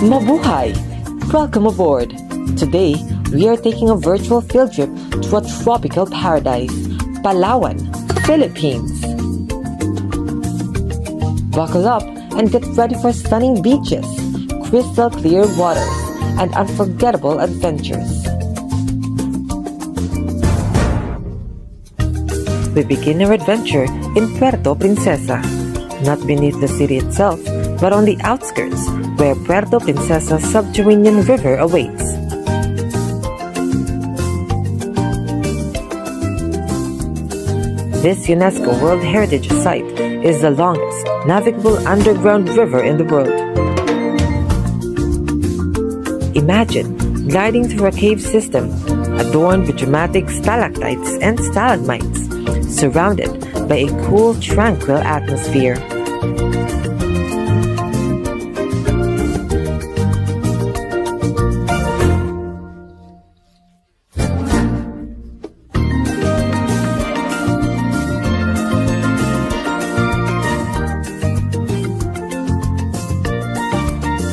Mabuhay! Welcome aboard! Today, we are taking a virtual field trip to a tropical paradise, Palawan, Philippines. Buckle up and get ready for stunning beaches, crystal clear waters, and unforgettable adventures. We begin our adventure in Puerto Princesa, not beneath the city itself, but on the outskirts, where Puerto Princesa's subterranean river awaits. This UNESCO World Heritage Site is the longest navigable underground river in the world. Imagine gliding through a cave system adorned with dramatic stalactites and stalagmites, surrounded by a cool, tranquil atmosphere.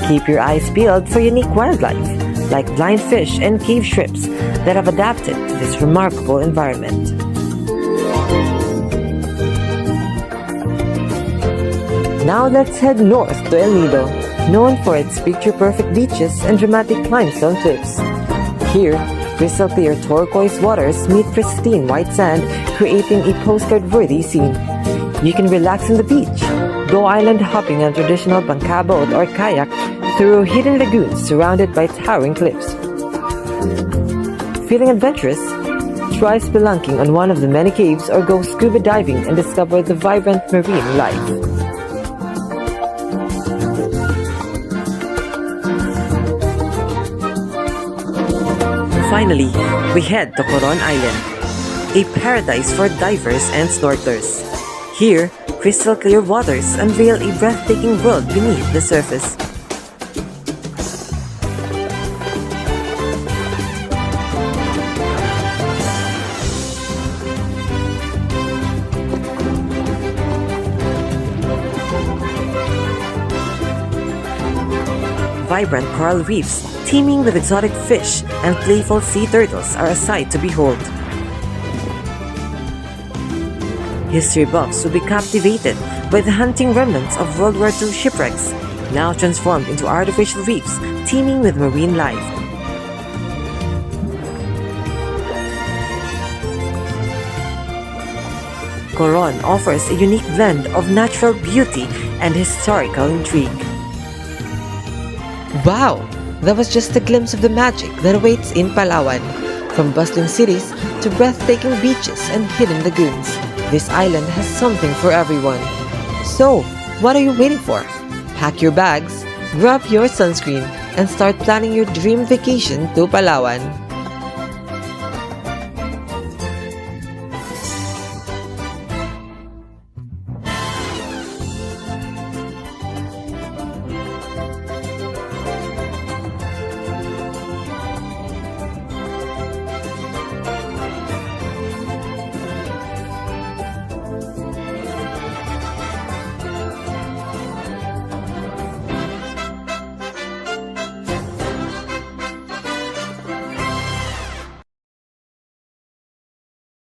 Keep your eyes peeled for unique wildlife, like blind fish and cave shrimps that have adapted to this remarkable environment. Now let's head north to El Nido, known for its picture-perfect beaches and dramatic limestone cliffs. Here, crystal clear turquoise waters meet pristine white sand, creating a postcard-worthy scene. You can relax on the beach, go island hopping on traditional bangka boat or kayak through hidden lagoons surrounded by towering cliffs. Feeling adventurous? Try spelunking on one of the many caves or go scuba diving and discover the vibrant marine life. Finally, we head to Coron Island, a paradise for divers and snorkelers. Here, crystal clear waters unveil a breathtaking world beneath the surface. Vibrant coral reefs teeming with exotic fish and playful sea turtles are a sight to behold. History buffs will be captivated by the hunting remnants of World War II shipwrecks, now transformed into artificial reefs teeming with marine life. Coron offers a unique blend of natural beauty and historical intrigue. Wow! That was just a glimpse of the magic that awaits in Palawan. From bustling cities to breathtaking beaches and hidden lagoons, this island has something for everyone. So, what are you waiting for? Pack your bags, grab your sunscreen, and start planning your dream vacation to Palawan.